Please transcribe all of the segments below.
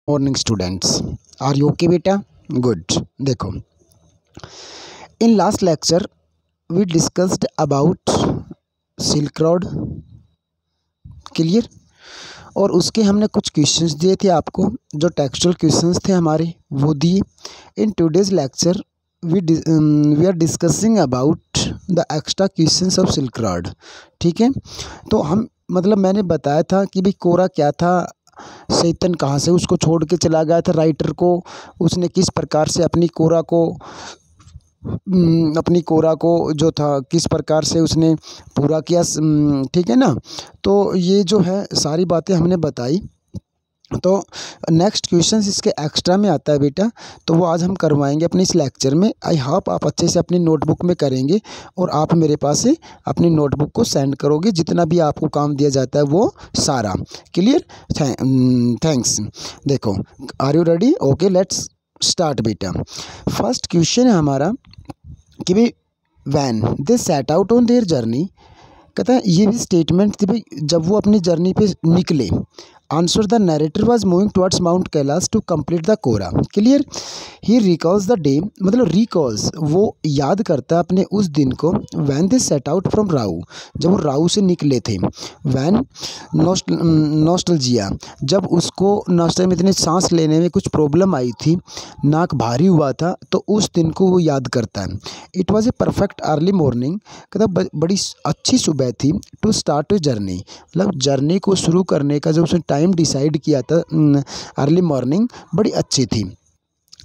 Morning students, are you okay बेटा? Good. देखो, in last lecture we discussed about silk road, clear. और उसके हमने कुछ क्वेश्चंस दिए थे आपको, जो टेक्सचुअल क्वेश्चंस थे हमारे वो दिए। In today's lecture we are discussing about the extra questions of silk road. ठीक है, तो हम मैंने बताया था कि भाई कोरा क्या था, सैतन कहाँ से उसको छोड़ के चला गया था राइटर को, उसने किस प्रकार से अपनी कोरा को जो था किस प्रकार से उसने पूरा किया। ठीक है ना, तो ये जो है सारी बातें हमने बताई। तो नेक्स्ट क्वेश्चन इसके एक्स्ट्रा में आता है बेटा, तो वो आज हम करवाएंगे अपने इस लेक्चर में। आई होप आप अच्छे से अपनी नोटबुक में करेंगे और आप मेरे पास से अपनी नोटबुक को सेंड करोगे, जितना भी आपको काम दिया जाता है वो सारा। क्लियर? थैंक्स। देखो, are you ready? Okay, let's start बेटा। फर्स्ट क्वेश्चन है हमारा कि भाई when they set out on their journey, कहता है ये भी स्टेटमेंट थी भाई जब वो अपनी जर्नी पे निकले। Answer the narrator was moving towards Mount Kailash to complete the kora. Clear? He recalls the day, recalls वो याद करता है अपने उस दिन को। When they set out from Ravu, जब वो राऊ से निकले थे। वैन नॉस्टल्जिया, जब उसको नाश्ते में इतने सांस लेने में कुछ प्रॉब्लम आई थी, नाक भारी हुआ था, तो उस दिन को वो याद करता है। It was a perfect early morning, कहता बड़ी अच्छी सुबह थी। To start a journey, journey को शुरू करने का जो उसने टाइम डिसाइड किया था, अर्ली मॉर्निंग बड़ी अच्छी थी।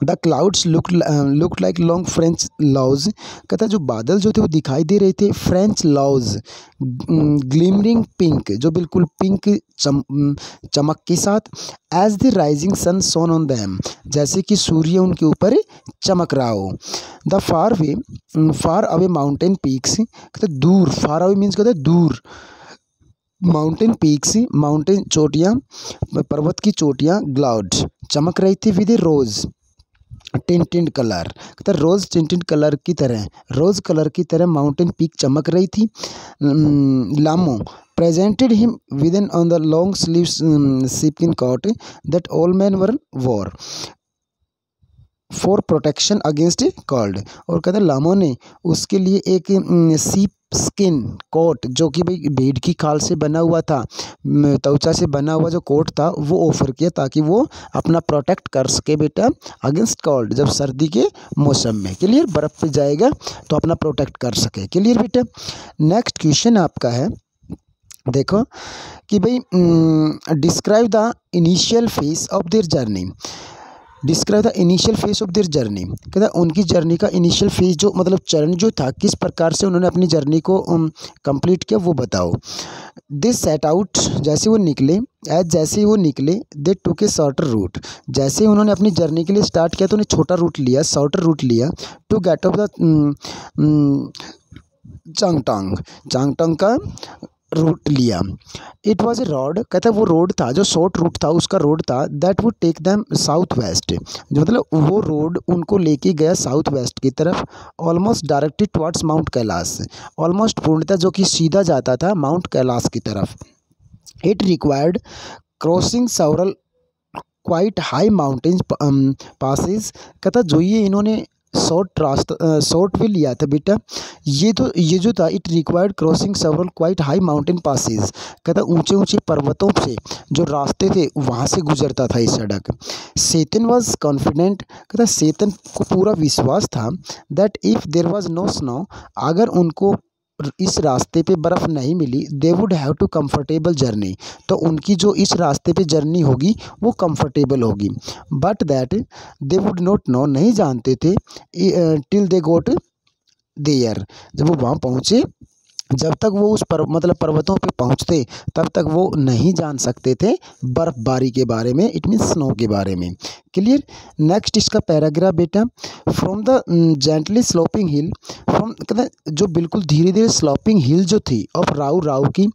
The clouds look like long French lodge, कहता जो बादल जो थे वो दिखाई दे रहे थे फ्रेंच लॉज, ग्लिमरिंग पिंक, जो बिल्कुल पिंक चमक के साथ। As the rising sun shone on them, जैसे कि सूर्य उनके ऊपर चमक रहा हो। The far away mountain peaks, कहते दूर, फार अवे मीन्स कहते दूर, माउंटेन पीक्स, माउंटेन चोटियाँ, पर्वत की चोटियाँ, ग्लाउड चमक रही थी with a rose tinted colour, कहता रोज़ टिंटेड कलर की तरह, रोज़ कलर की तरह माउंटेन पीक चमक रही थी। लामो presented him with an on the long sleeves sheepskin coat that all men were wore for protection against called. और कहते लामो ने उसके लिए एक सीप स्किन कोट, जो कि भाई भेड़ की खाल से बना हुआ था, त्वचा से बना हुआ जो कोट था वो ऑफर किया, ताकि वो अपना प्रोटेक्ट कर सके बेटा अगेंस्ट कोल्ड, जब सर्दी के मौसम में। क्लियर? बर्फ़ पे जाएगा तो अपना प्रोटेक्ट कर सके। क्लियर बेटा? नेक्स्ट क्वेश्चन आपका है, देखो कि भाई describe the initial phase of their journey. Describe the initial phase of their journey, कहता उनकी जर्नी का इनिशियल फेज जो चरण जो था, किस प्रकार से उन्होंने अपनी जर्नी को कंप्लीट किया वो बताओ। दे सेट आउट, जैसे वो निकले, जैसे ही वो निकले, दे टुक ए शॉर्टर रूट, जैसे ही उन्होंने अपनी जर्नी के लिए स्टार्ट किया तो उन्हें छोटा रूट लिया, शॉर्टर रूट लिया। टू गेट ऑफ द चांगटंग का रूट लिया। इट वॉज ए रोड, कहता है वो रोड था, जो शॉर्ट रूट था उसका रोड था, that would take them south west, जो वो रोड उनको लेके गया साउथ वेस्ट की तरफ। Almost directed towards Mount Kailash, almost पूर्णतः जो कि सीधा जाता था माउंट कैलाश की तरफ। It required crossing several quite high mountains passes, कहता जो ये इन्होंने शॉर्ट वे लिया था बेटा, ये जो था, it required crossing several quite high mountain passes, कहता ऊंचे ऊंचे पर्वतों से जो रास्ते थे वहाँ से गुजरता था ये सड़क। सेतन वॉज कॉन्फिडेंट, कहता सेतन को पूरा विश्वास था that if there was no snow, अगर उनको इस रास्ते पे बर्फ़ नहीं मिली, they would have to comfortable journey, तो उनकी जो इस रास्ते पे जर्नी होगी वो कंफर्टेबल होगी। But that they would not know, नहीं जानते थे, टिल दे गोट देयर, जब वो वहाँ पहुँचे, जब तक वो उस पर्वतों पे पहुँचते तब तक वो नहीं जान सकते थे बर्फ़बारी के बारे में, इट मीन्स स्नो के बारे में। क्लियर? नेक्स्ट इसका पैराग्राफ बेटा, from the gently sloping hill, from कहते जो बिल्कुल धीरे धीरे स्लोपिंग हिल जो थी ऑफ राऊ की,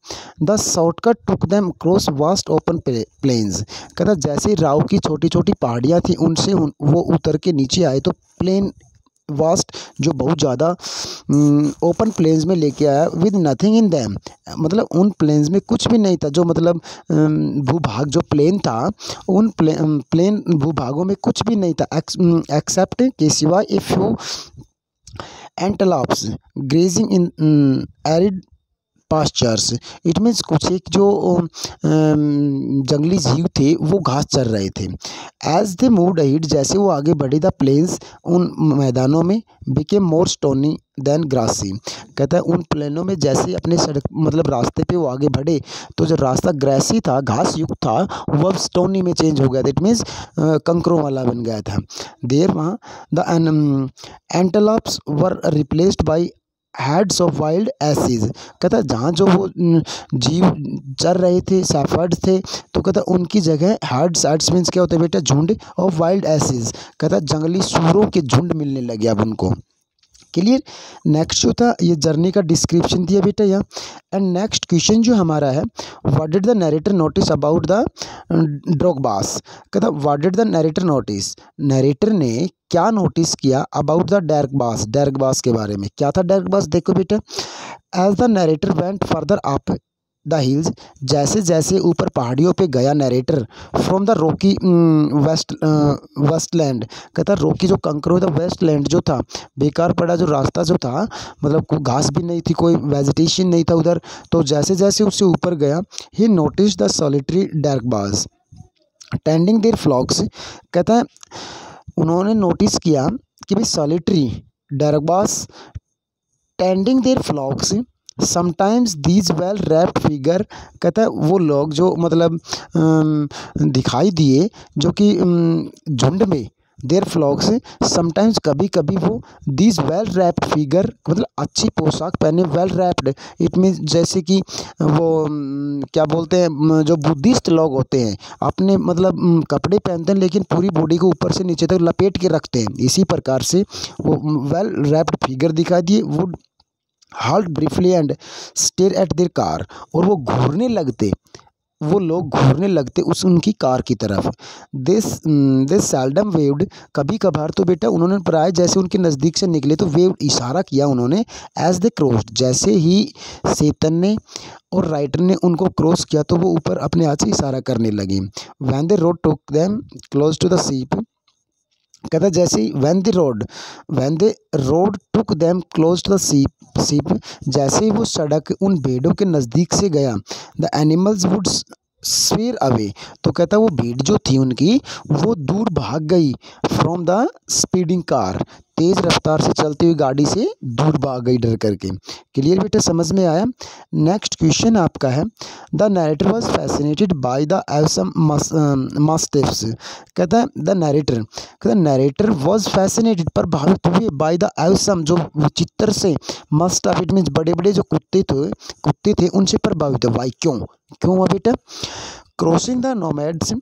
the shortcut took them cross vast open plains, कहता जैसे राऊ की छोटी छोटी पहाड़ियाँ थी उनसे वो उतर के नीचे आए तो प्लेन वास्ट, जो बहुत ज़्यादा ओपन प्लेन्स में लेके आया, विद नथिंग इन दैम, मतलब उन प्लेन्स में कुछ भी नहीं था, जो मतलब भूभाग जो प्लेन था उन प्लेन भूभागों में कुछ भी नहीं था, एक्सेप्ट के सिवाय a few antelopes grazing in arid pastures. It means कुछ एक जो जंगली जीव थे वो घास चर रहे थे। एज दे मूव्ड अहेड, जैसे वो आगे बढ़े, द प्लेन्स, उन मैदानों में, became more stony than grassy. कहता है उन प्लेनों में जैसे अपने सड़क मतलब रास्ते पे वो आगे बढ़े तो जो रास्ता ग्रासी था, घास युक्त था, वो अब स्टोनी में चेंज हो गया था। इट मीन्स कंकरों वाला बन गया था। देर वहाँ the antelopes were replaced by herds of wild asses. कहता है जहाँ जो वो जीव चर रहे थे, सैफर्ड्स थे, तो कहता है उनकी जगह हेड्स मीन्स क्या होता है बेटा, झुंड ऑफ वाइल्ड एसीज। कहता है जंगली सूरों के झुंड मिलने लगे अब उनको। क्लियर। नेक्स्ट जो था ये जर्नी का डिस्क्रिप्शन दिया बेटा यहाँ। एंड नेक्स्ट क्वेश्चन जो हमारा है, what did the narrator notice about the drokbas. कहता what did the narrator notice, narrator ने क्या नोटिस किया अबाउट द डर्कबास, डर्कबास के बारे में। क्या था डर्कबास, देखो बेटा, as the narrator went further up the hills, जैसे जैसे ऊपर पहाड़ियों पे गया narrator, from the rocky wasteland. कहता रॉकी जो कंकरों द वेस्टलैंड जो था, बेकार पड़ा जो रास्ता जो था, मतलब कोई घास भी नहीं थी, कोई वेजिटेशन नहीं था उधर, तो जैसे जैसे उससे ऊपर गया, he notice the solitary drokbas tending their flocks. कहता है उन्होंने नोटिस किया कि भाई solitary drokbas tending their flocks, sometimes these well wrapped figure. कहता है वो लोग जो मतलब दिखाई दिए, जो कि झुंड में, देयर फ्लॉक्स, समटाइम्स कभी कभी वो, दीज वेल रैप्ड फिगर मतलब अच्छी पोशाक पहने, वेल रैप्ड, इट मीन्स जैसे कि वो क्या बोलते हैं, जो बुद्धिस्ट लोग होते हैं अपने मतलब कपड़े पहनते हैं लेकिन पूरी बॉडी को ऊपर से नीचे तक लपेट के रखते हैं, इसी प्रकार से वो वेल रैप्ड फिगर दिखाई दिए। Would halt briefly and stare at their car, और वो घूरने लगते, वो लोग घूरने लगते उस उनकी कार की तरफ। दिस सेल्डम वेव्ड, कभी कभार तो बेटा उन्होंने प्राय जैसे उनके नज़दीक से निकले तो वेव इशारा किया उन्होंने, एज दे क्रॉस्ड, जैसे ही सेतन ने और राइटर ने उनको क्रॉस किया तो वो ऊपर अपने हाथ से इशारा करने लगे। When they rode took them close to the sheep. कहता जैसे ही when they rode took them close to the sheep, जैसे ही वो सड़क उन भेड़ों के नज़दीक से गया, the animals would swear away, तो कहता वो भीड़ जो थी उनकी वो दूर भाग गई, फ्रॉम द स्पीडिंग कार, तेज़ रफ्तार से चलती हुई गाड़ी से दूर भाग गई डर करके। क्लियर बेटा, समझ में आया। नेक्स्ट क्वेश्चन आपका है, the narrator was fascinated by the awesome mastiffs. कहता है द नरेटर वॉज फैसिनेटेड, प्रभावित हुए, बाय द एवसम, जो विचित्र से, मस्टफ, इट मीन्स बड़े बड़े जो कुत्ते थे उनसे प्रभावित है। वाई, क्यों हुआ बेटा। क्रॉसिंग द नोमैड्स,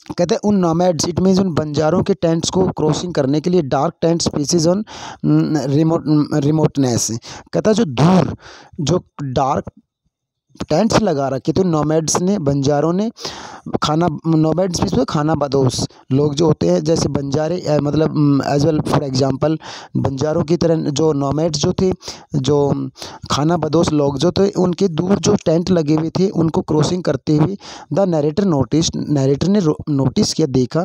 कहते हैं उन नोमैड्स, इट मीन्स उन बंजारों के टेंट्स को क्रॉसिंग करने के लिए, dark tent spaces on remoteness. कहता है जो दूर जो डार्क टेंट्स लगा रखे थे नोमैड्स ने, बंजारों ने, नोमैड्स भी खाना बदोश लोग जो होते हैं, जैसे बंजारे मतलब एज वेल फॉर एग्जांपल बंजारों की तरह जो नोमैड्स जो थे, जो खाना बदोश लोग जो थे, उनके दूर जो टेंट लगे हुए थे उनको क्रॉसिंग करते हुए द नरेटर ने नोटिस किया, देखा,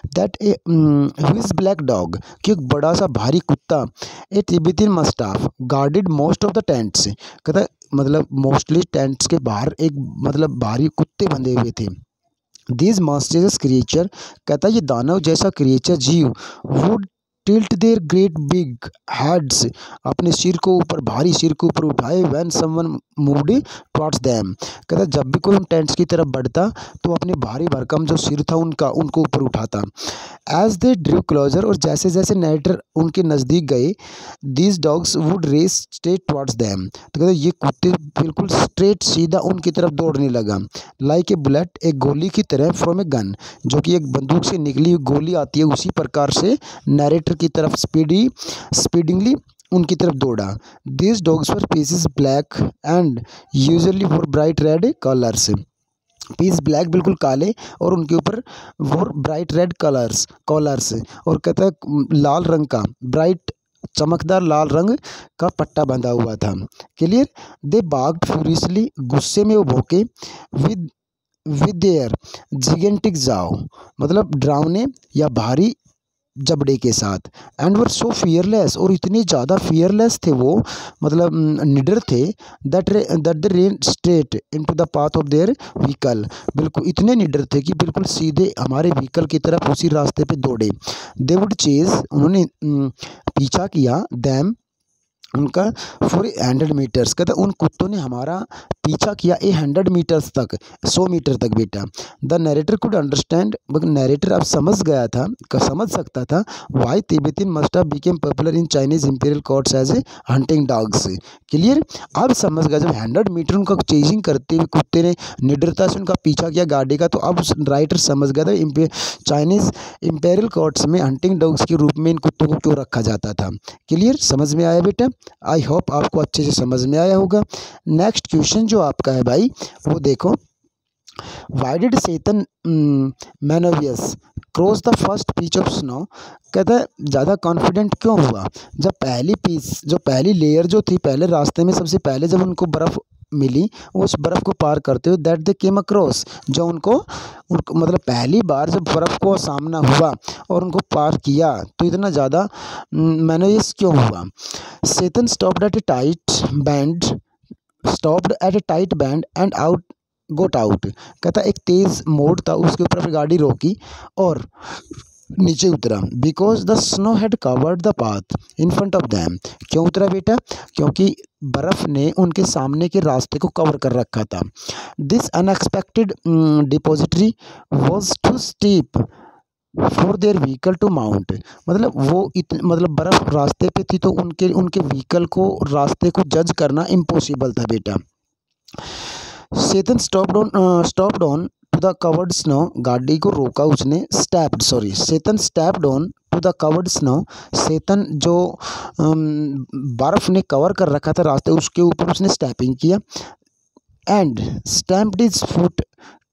that a huge black dog, कि एक बड़ा सा भारी कुत्ता, a Tibetan mastiff, guarded most of the tents. कहता मतलब मोस्टली टेंट्स के बाहर एक मतलब भारी कुत्ते बंधे हुए थे। दिस मॉन्स्टरस क्रिएचर, कहता ये दानव जैसा क्रिएचर जीव, would tilt their great big heads, अपने सिर को ऊपर, भारी सिर को ऊपर उठाए, when someone moved towards them. कहता जब भी कोई उन टेंट्स की तरफ बढ़ता तो अपने भारी भरकम जो सिर था उनको ऊपर उठाता। एज दे ड्रू क्लोजर, और जैसे जैसे नरेटर उनके नज़दीक गए, these dogs would race straight towards them, तो कहते ये कुत्ते बिल्कुल स्ट्रेट सीधा उनकी तरफ दौड़ने लगा। लाइक ए बुलेट, एक गोली की तरह, फ्रॉम ए गन, जो कि एक बंदूक से निकली हुई गोली आती है उसी प्रकार से नरेटर की तरफ स्पीडिंगली उनकी तरफ दौड़ा। This dogs were pieces black and usually for bright red colours, piece black बिल्कुल काले, और उनके ऊपर वो ब्राइट रेड कलर्स, और कहता है लाल रंग का ब्राइट चमकदार लाल रंग का पट्टा बंधा हुआ था। क्लियर। दे बाग्ड फ्यूरियसली, गुस्से में वो भौंके। विद विद देयर जिगेंटिक जाव, मतलब डरावने या भारी जबड़े के साथ। एंड वर सो फियरलेस, और इतने ज़्यादा फियरलेस थे वो, मतलब निडर थे। That they rain straight into the path of their vehicle, बिल्कुल इतने निडर थे कि बिल्कुल सीधे हमारे व्हीकल की तरफ उसी रास्ते पे दौड़े। दे वुड चेज, उन्होंने पीछा किया। दैम, उनका फॉर 100 मीटर्स, कहता उन कुत्तों ने हमारा पीछा किया 100 मीटर्स तक, 100 मीटर तक बेटा। The narrator could understand, narrator अब समझ गया था, समझ सकता था why Tibetan must have become popular in Chinese imperial courts as a hunting dogs. Clear. अब समझ गया, जब 100 मीटर उनका चेजिंग करते हुए कुत्ते ने निडरता से उनका पीछा किया गाड़ी का, तो अब उस राइटर समझ गया था चाइनीज इंपीरियल कोर्ट्स में हंटिंग डॉग्स के रूप में इन कुत्तों को क्यों रखा जाता था। क्लियर, समझ में आया बेटा। आई होप आपको अच्छे से समझ में आया होगा। नेक्स्ट क्वेश्चन जो आपका है भाई, वो देखो। Why did Tsetan manoeuvres cross the first patch of snow, कहता है ज़्यादा कॉन्फिडेंट क्यों हुआ जब पहली पीस, जो पहली लेयर जो थी, पहले रास्ते में सबसे पहले जब उनको बर्फ़ मिली, उस बर्फ़ को पार करते हुए, दैट दे केम अक्रॉस, जो उनको मतलब पहली बार जब बर्फ़ को सामना हुआ और उनको पार किया, तो इतना ज़्यादा मैनोवियस क्यों हुआ। Tsetan stopped at a tight bend and out got out, कहता एक तेज़ मोड़ था, उसके ऊपर अपनी गाड़ी रोकी और नीचे उतरा। Because the snow had covered the path in front of them, क्यों उतरा बेटा, क्योंकि बर्फ़ ने उनके सामने के रास्ते को कवर कर रखा था। This unexpected depository was too steep for their vehicle to mount, मतलब वो मतलब बर्फ़ रास्ते पे थी, तो उनके व्हीकल को, रास्ते को जज करना इम्पॉसिबल था बेटा। Tsetan stopped on to the covered snow, गाड़ी को रोका उसने। Tsetan stepped on to the covered snow, Tsetan जो बर्फ़ ने कवर कर रखा था रास्ते, उसके ऊपर उसने स्टेपिंग किया। And stamped his foot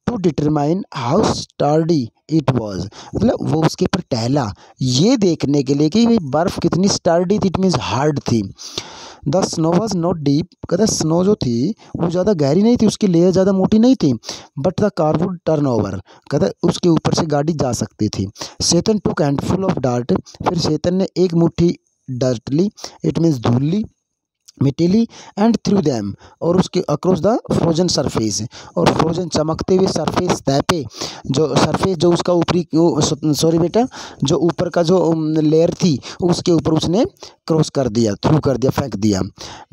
to determine how sturdy it was, मतलब वो उसके ऊपर टहला ये देखने के लिए कि भाई बर्फ़ कितनी स्टर्डी थी, इट मीन्स हार्ड थी। The snow was not deep, कहता स्नो जो थी वो ज़्यादा गहरी नहीं थी, उसकी लेयर ज़्यादा मोटी नहीं थी। But the car would turn over, कहता उसके ऊपर से गाड़ी जा सकती थी। सेतन टुक हैंडफुल ऑफ डार्ट, फिर सेतन ने एक मुट्ठी डर्ट ली, इट मीन्स धूल ली, मिट्टी ली। एंड थ्रू दैम, और उसके अक्रॉस द फ्रोजन सरफेस, और फ्रोजन चमकते हुए सरफेस तय पे, जो सरफेस जो उसका ऊपरी, सॉरी बेटा, जो ऊपर का जो लेयर थी उसके ऊपर उसने क्रॉस कर दिया, थ्रू कर दिया, फेंक दिया।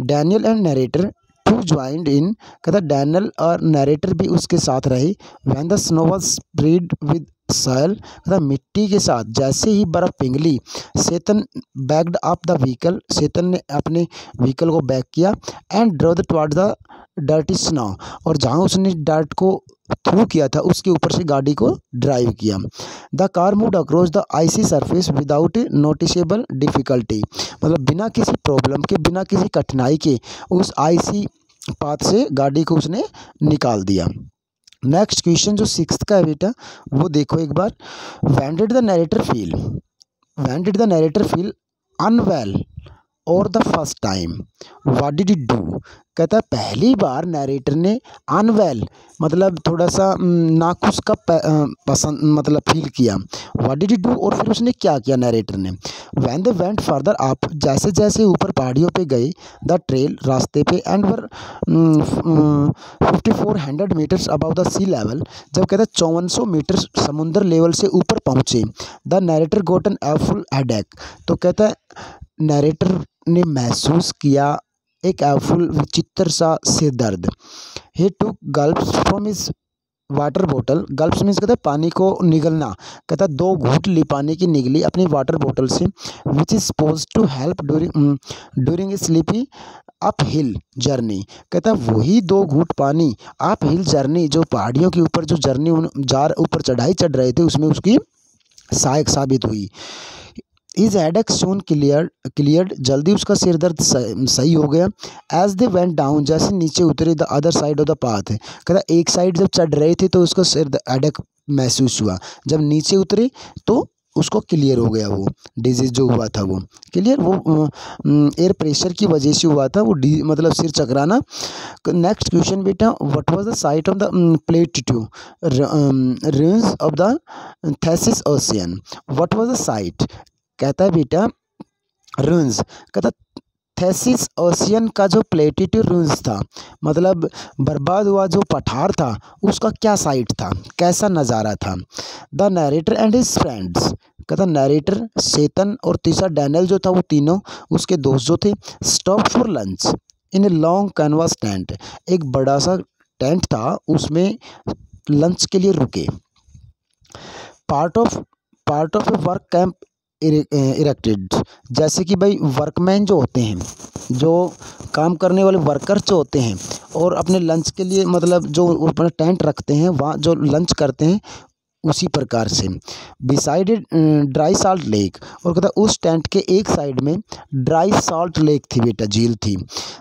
Daniel and narrator too joined in, कहता डैनियल और नरेटर भी उसके साथ रहे। When the snow was spread with soil, कहता मिट्टी के साथ जैसे ही बर्फ़ पिघली, Tsetan backed up the vehicle, Tsetan ने अपने व्हीकल को बैक किया। And drove toward the dirty snow, और जहाँ उसने डर्ट को थ्रू किया था उसके ऊपर से गाड़ी को ड्राइव किया। The car moved across the icy surface without noticeable difficulty, मतलब बिना किसी प्रॉब्लम के, बिना किसी कठिनाई के उस आइसी पाथ से गाड़ी को उसने निकाल दिया। नेक्स्ट क्वेश्चन जो 6th का है बेटा, वो देखो एक बार। When did the narrator feel unwell और the first time, what did it do, कहता है पहली बार नरेटर ने अनवेल, मतलब थोड़ा सा नाखुश का पसंद, मतलब फील किया। व्हाट डिड इट डू, और फिर उसने क्या किया नरेटर ने। When they went further up, जैसे जैसे ऊपर पहाड़ियों पे गए, द ट्रेल रास्ते पे, and were 5400 metres above the sea level, जब कहता है 5400 मीटर समुद्र लेवल से ऊपर पहुँचे। The narrator got an awful headache, तो कहता है नरेटर ने महसूस किया एक एवफुल विचित्र सा सिर दर्द। ही टुक गल्प्स फ्रॉम हिज वाटर बोतल, गल्प्स मीन्स कहता है पानी को निगलना, कहता है 2 घूंट ली पानी की निगली अपनी वाटर बोतल से। Which is suppose to help during a sleepy up hill journey, कहता है वही 2 घूंट पानी अप हिल जर्नी, जो पहाड़ियों के ऊपर जो जर्नी ऊपर चढ़ाई चढ़ रहे थे, उसमें उसकी सहायक साबित हुई। इज हेडेक सून क्लियर्ड, जल्दी उसका सिर दर्द सही हो गया। एज दे वेंट डाउन, जैसे नीचे उतरे, the other side of the path, कहता एक साइड जब चढ़ रहे थे तो उसका सिर हेडेक महसूस हुआ, जब नीचे उतरे तो उसको क्लियर हो गया, वो डिजीज़ जो हुआ था वो क्लियर, वो एयर प्रेशर की वजह से हुआ था वो मतलब सिर चकराना। नेक्स्ट क्वेश्चन बेटा, what was the sight of the plateau ruins of the Tethys ocean. What was the sight, कहता है बेटा रूइंस, कहता थेसिस ओशियन का जो प्लेटिट्यू रूइंस था, मतलब बर्बाद हुआ जो पठार था, उसका क्या साइट था, कैसा नज़ारा था। The narrator and his friends, कहता नरेटर चेतन और तीसरा डैनियल जो था, वो तीनों उसके दोस्त जो थे, stop for lunch in a long canvas tent, एक बड़ा सा टेंट था उसमें लंच के लिए रुके। Part of A work camp erected, जैसे कि भाई वर्कमैन जो होते हैं, जो काम करने वाले वर्कर जो होते हैं और अपने लंच के लिए मतलब जो अपना टेंट रखते हैं वहाँ जो लंच करते हैं, उसी प्रकार से। बिसाइड ड्राई साल्ट लेक, और कहता उस टेंट के एक साइड में ड्राई साल्ट लेक थी बेटा, झील थी।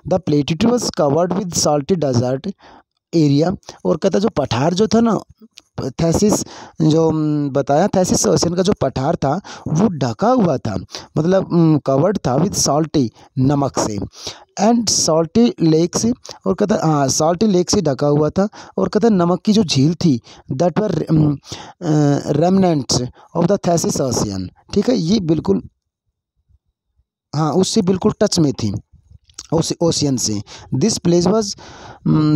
The plateau was covered with salty desert area, और कहता जो पठार जो था ना, थेसिस जो बताया, थेसिस ओशियन का जो पठार था वो ढका हुआ था, मतलब कवर्ड था विद साल्टी, नमक से, एंड साल्टी लेक से, और कहता हाँ साल्टी लेक से ढका हुआ था, और कहता नमक की जो झील थी, that were remnants of the Tethys ocean. ठीक है, ये बिल्कुल हाँ उससे बिल्कुल टच में थी ओशियन से। This place was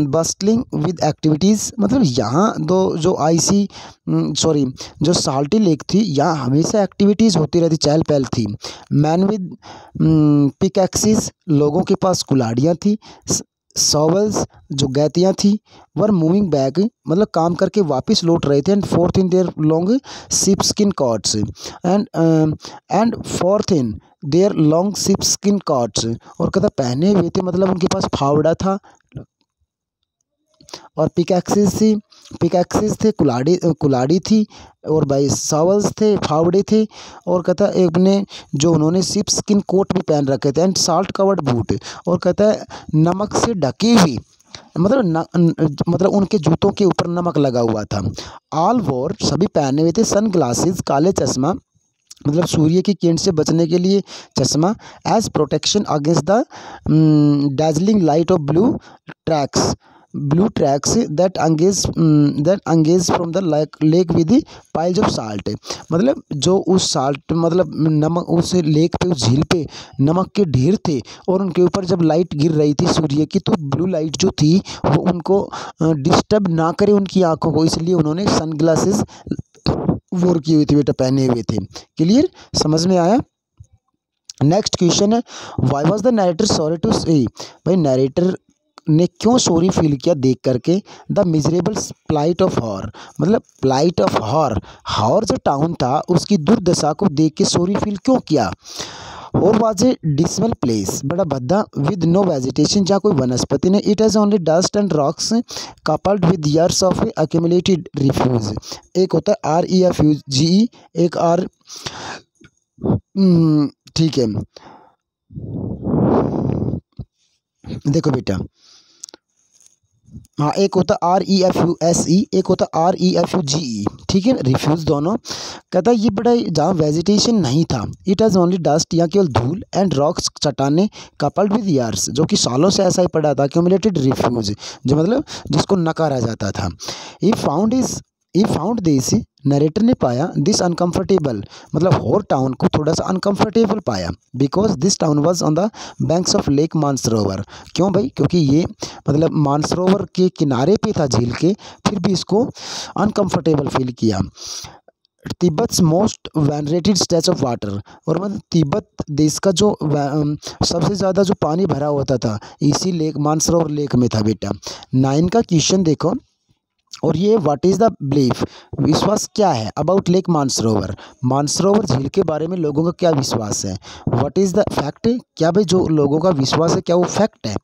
bustling with activities, मतलब यहाँ जो आईसी सॉरी जो साल्टी लेक थी, यहाँ हमेशा एक्टिविटीज़ होती रहती, चहल पहल थी। मैन विद पिकैक्सिस, लोगों के पास कुल्हाड़ियाँ थी। सॉवल्स जो गैतियाँ थी, वर मूविंग बैक, मतलब काम करके वापस लौट रहे थे। And forth in their long ship skin coats, and forth in their long ship skin coats, और कहता पहने हुए थे, मतलब उनके पास फावड़ा था और पिकैक्सिस थे, कुल्हाड़ी थी, और भाई सॉवल्स थे, फावड़े थे, और कहता एक ने जो उन्होंने शिप स्किन कोट भी पहन रखे थे, एंड साल्ट कवर्ड बूट, और कहता है नमक से ढकी हुई, मतलब उनके जूतों के ऊपर नमक लगा हुआ था। ऑल वोर, सभी पहने हुए थे, सन ग्लासेस, काले चश्मा, मतलब सूर्य की किरण से बचने के लिए चश्मा, as protection against the dazzling light of blue tracts that emerge from the lake with piles of salt, मतलब जो उस साल्ट मतलब नमक उस लेक पे, उस झील पे नमक के ढेर थे, और उनके ऊपर जब लाइट गिर रही थी सूर्य की, तो ब्लू लाइट जो थी वो उनको डिस्टर्ब ना करे उनकी आंखों को, इसलिए उन्होंने सनग्लासेस वोर की हुई थी बेटा, पहने हुए थे। क्लियर, समझ में आया। नेक्स्ट क्वेश्चन है, why was the narrator sorry to see, भाई नरेटर ने क्यों सॉरी फील किया देख करके, the miserable plight of Hor, मतलब प्लाइट ऑफ हॉर जो टाउन था उसकी दुर्दशा को देख के सॉरी फील क्यों किया। और वाज ए डिसमल प्लेस, बड़ा भद्दा, विद नो वेजिटेशन, जहाँ कोई वनस्पति नहीं। It has only dust and rocks coupled with years of accumulated refuse, एक होता है REFUGE, एक R ठीक है, देखो बेटा, हाँ एक होता REFUSE, एक होता REFUGE, ठीक है, रिफ्यूज दोनों। कहता ये बड़ा जहाँ वेजिटेशन नहीं था, इट हैज़ ओनली डस्ट, यहाँ केवल धूल, एंड रॉक्स, चट्टाने, कपल्ड विद ईयर्स, जो कि सालों से ऐसा ही पड़ा था, एक्यूमुलेटेड रिफ्यूज, जो मतलब जिसको नकारा जाता था। ही फाउंड दिस, नरेटर ने पाया, दिस अनकम्फर्टेबल, मतलब हॉर टाउन को थोड़ा सा अनकम्फर्टेबल पाया, because this town was on the banks of lake Mansarovar. क्यों भाई, क्योंकि ये मतलब मानसरोवर के किनारे पे था झील के, फिर भी इसको अनकम्फर्टेबल फील किया। Tibet's most venerated stretch of water, और मतलब तिब्बत देश का जो सबसे ज़्यादा जो पानी भरा होता था इसी लेक मानसरोवर लेक में था बेटा। 9 का क्वेश्चन देखो, और ये व्हाट इज़ द बिलीफ, विश्वास क्या है, अबाउट लेक मानसरोवर, मानसरोवर झील के बारे में लोगों का क्या विश्वास है। व्हाट इज़ द फैक्ट, क्या भाई जो लोगों का विश्वास है क्या वो फैक्ट है।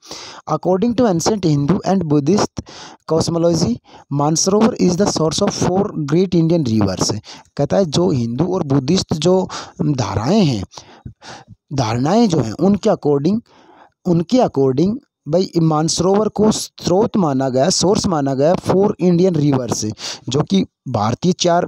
According to ancient Hindu and Buddhist cosmology, Mansarovar is the source of 4 great Indian rivers. कहता है जो हिंदू और बुद्धिस्ट जो धारणाएँ जो हैं उनके अकॉर्डिंग भाई मानसरोवर को स्रोत माना गया, सोर्स माना गया 4 इंडियन रिवर्स, जो कि भारतीय 4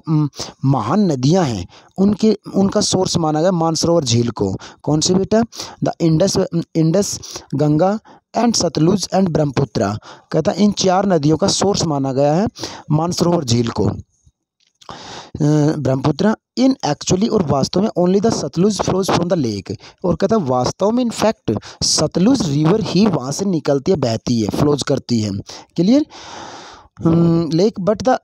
महान नदियां हैं उनका सोर्स माना गया मानसरोवर झील को। कौन सी बेटा? The Indus, Ganga and Sutlej and Brahmaputra. कहता है इन 4 नदियों का सोर्स माना गया है मानसरोवर झील को, ब्रह्मपुत्रा। इन एक्चुअली और वास्तव में only the Sutlej flows from the lake. और कहता है वास्तव में इनफैक्ट सतलुज रिवर ही वहाँ से निकलती है, बहती है, फ्लोज करती है। Clear? Lake but the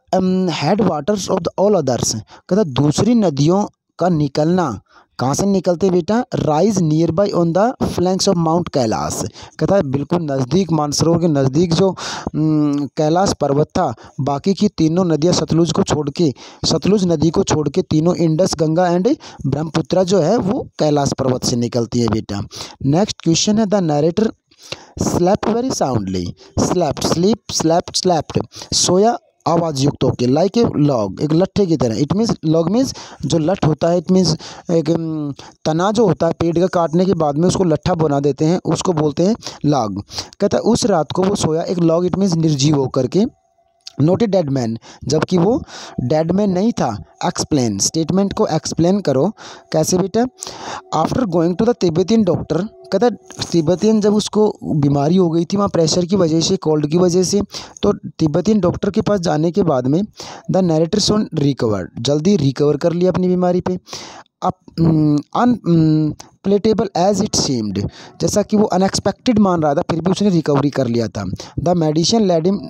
head waters of the all others. कहता दूसरी नदियों का निकलना कहाँ से निकलते बेटा? Rise near by on the flanks of mount Kailash. कहता है बिल्कुल नज़दीक, मानसरोवर के नज़दीक जो कैलाश पर्वत था, बाकी की तीनों नदियाँ सतलुज नदी को छोड़ के तीनों इंडस, गंगा एंड ब्रह्मपुत्रा जो है वो कैलाश पर्वत से निकलती है बेटा। नेक्स्ट क्वेश्चन है the narrator slept very soundly. Slept, sleep, slept, slept, सोया आवाज़ युक्त होके, लाइक ए लॉग, एक लट्ठे की तरह। इट मीन्स लॉग मीन्स जो लठ होता है, इट मीन्स एक तना जो होता है पेड़ का, काटने के बाद में उसको लट्ठा बना देते हैं, उसको बोलते हैं लॉग। कहता है उस रात को वो सोया एक लॉग, इट मीन्स निर्जीव होकर के, नॉट ए डेड मैन, जबकि वो डेड मैन नहीं था। एक्सप्लेन, स्टेटमेंट को एक्सप्लेन करो। कैसे बेटा? After going to the Tibetan doctor. कहता तिब्बतियन जब उसको बीमारी हो गई थी वहाँ प्रेशर की वजह से, कोल्ड की वजह से, तो तिब्बतियन डॉक्टर के पास जाने के बाद में द नरेटर सोन रिकवर्ड, जल्दी रिकवर कर लिया अपनी बीमारी पे। अब अनप्लेटेबल एज इट सीम्ड, जैसा कि वो अनएक्सपेक्टेड मान रहा था फिर भी उसने रिकवरी कर लिया था। The medicine led him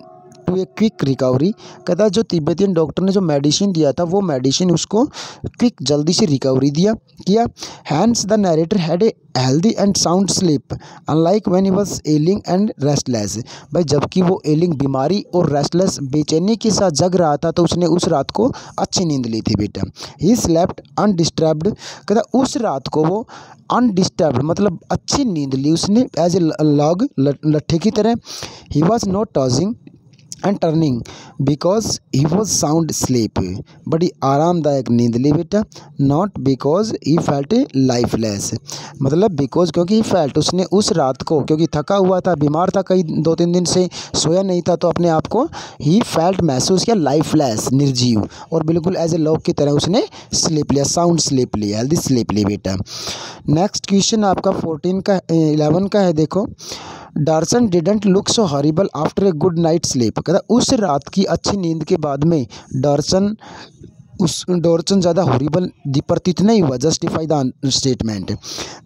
to a quick recovery. कहता है जो तिब्बतियन डॉक्टर ने जो मेडिसिन दिया था वो मेडिसिन उसको क्विक, जल्दी से रिकवरी किया। Hence the narrator had a healthy and sound sleep unlike when he was ailing and restless. भाई जबकि वो एलिंग, बीमारी और रेस्टलेस, बेचैनी के साथ जग रहा था, तो उसने उस रात को अच्छी नींद ली थी बेटा। He slept undisturbed. कहता उस रात को वो अनडिस्टर्ब्ड मतलब अच्छी नींद ली उसने, एज ए लॉग, लट्ठे की तरह। He was not tossing and turning because he was sound sleep. बड़ी आरामदायक नींद ली बेटा, not because he felt lifeless, मतलब बिकॉज क्योंकि ही फेल्ट, उसने उस रात को क्योंकि थका हुआ था, बीमार था, कई 2-3 दिन से सोया नहीं था, तो अपने आप को ही फेल्ट महसूस किया लाइफलेस, निर्जीव, और बिल्कुल एज ए लॉग की तरह उसने स्लीप लिया, साउंड स्लीप लिया, हेल्दी स्लीप ली बेटा। नेक्स्ट क्वेश्चन आपका 11 का है, देखो। Darchen didn't look so horrible after a good night sleep. कहता उस रात की अच्छी नींद के बाद में डॉर्सन ज़्यादा हॉरिबल प्रतीत नहीं हुआ। Justify the statement.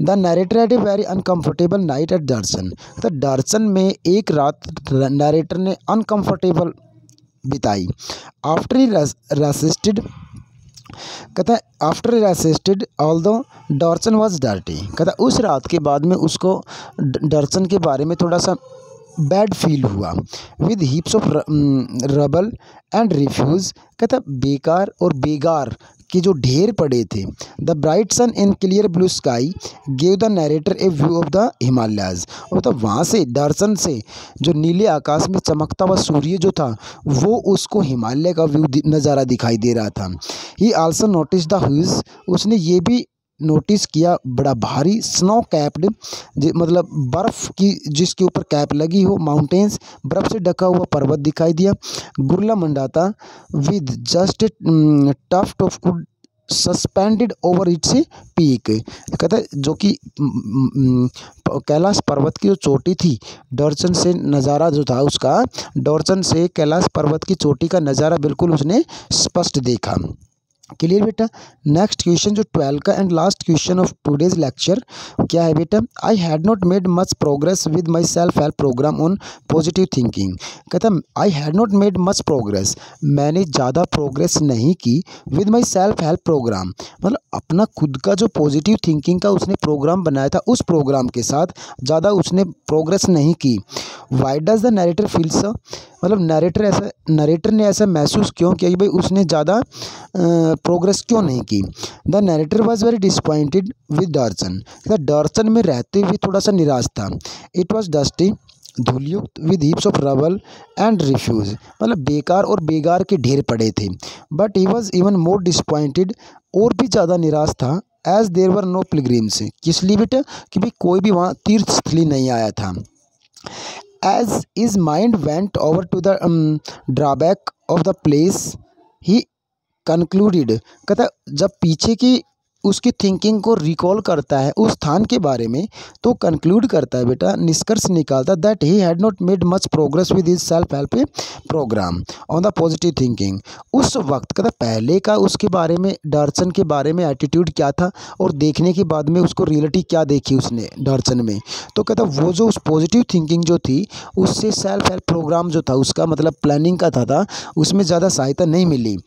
The narrator had a very uncomfortable night at Darchen. तो डॉर्सन में एक रात नरेटर ने अनकम्फर्टेबल बिताई। आफ्टर ही रेसिस्टेड, कहता है after resisted although Darchen was dirty. कहता उस रात के बाद में उसको डॉर्सन के बारे में थोड़ा सा बैड फील हुआ। With heaps of rubble and refuse. कहता बेकार और बेगार के जो ढेर पड़े थे। The bright sun in clear blue sky gave the narrator a view of the Himalayas. और तब वहाँ से डॉर्सन से जो नीले आकाश में चमकता हुआ सूर्य जो था वो उसको हिमालय का व्यू नज़ारा दिखाई दे रहा था। ही आल्सो नोटिस द ह्यूज। उसने ये भी नोटिस किया बड़ा भारी स्नो कैप्ड, मतलब बर्फ़ की जिसके ऊपर कैप लगी हो, माउंटेन्स, बर्फ़ से ढका हुआ पर्वत दिखाई दिया। Gurla Mandhata with just tuft of wood suspended over its peak. कहता है जो कि कैलाश पर्वत की जो चोटी थी, डॉर्सन से नज़ारा जो था उसका, डॉर्सन से कैलाश पर्वत की चोटी का नज़ारा बिल्कुल उसने स्पष्ट देखा। क्लियर बेटा। नेक्स्ट क्वेश्चन जो 12 का and last question of today's lecture क्या है बेटा। I had not made much progress with my self help programme on positive thinking. कहता I had not made much progress, मैंने ज़्यादा प्रोग्रेस नहीं की with my self help program, मतलब अपना खुद का जो पॉजिटिव थिंकिंग का उसने प्रोग्राम बनाया था उस प्रोग्राम के साथ ज़्यादा उसने प्रोग्रेस नहीं की। Why does the narrator feel so, मतलब नरेटर ने ऐसा महसूस क्यों किया कि भाई उसने ज़्यादा प्रोग्रेस क्यों नहीं की। The narrator was very disappointed with Darchen. Darchen में रहते हुए थोड़ा सा निराश था। इट वॉज डस्टी, धूलयुक्त, with heaps of rubble and refuse, मतलब बेकार और बेगार के ढेर पड़े थे। But he was even more disappointed, और भी ज़्यादा निराश था। As there were no pilgrims, किस लिए बेटा कि भाई कोई भी वहाँ तीर्थस्थली नहीं आया था। As is mind went over to the drawback of the place he concluded. कहता है जब पीछे की उसकी थिंकिंग को रिकॉल करता है उस स्थान के बारे में, तो कंक्लूड करता है बेटा, निष्कर्ष निकालता है that he had not made much progress with his self help programme on the positive thinking. उस वक्त कहता पहले का उसके बारे में, डर्सन के बारे में एटीट्यूड क्या था और देखने के बाद में उसको रियलिटी क्या देखी उसने डर्सन में, तो कहता वो जो उस पॉजिटिव थिंकिंग जो थी उससे सेल्फ हेल्प प्रोग्राम जो था उसका मतलब प्लानिंग का था उसमें ज़्यादा सहायता नहीं मिली।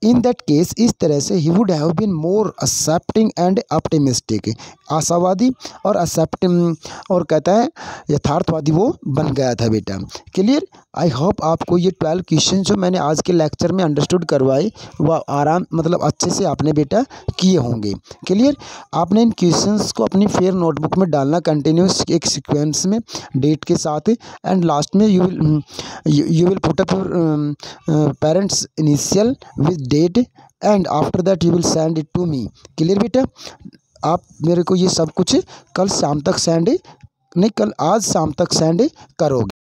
इन दैट केस इस तरह से he would have been more accepting and optimistic, आशावादी और एक्सेप्टिंग, और कहता है यथार्थवादी वो बन गया था बेटा। क्लियर। आई होप आपको ये 12 क्वेश्चन जो मैंने आज के लेक्चर में अंडरस्टूड करवाए वह आराम मतलब अच्छे से आपने बेटा किए होंगे। क्लियर। आपने इन क्वेश्चंस को अपनी फेयर नोटबुक में डालना कंटिन्यूस एक सीक्वेंस में डेट के साथ, एंड लास्ट में you will put up parents initial with date and after that you will send it to me. Clear बेटा। आप मेरे को ये सब कुछ कल शाम तक सेंड नहीं, कल आज शाम तक सेंड करोगे।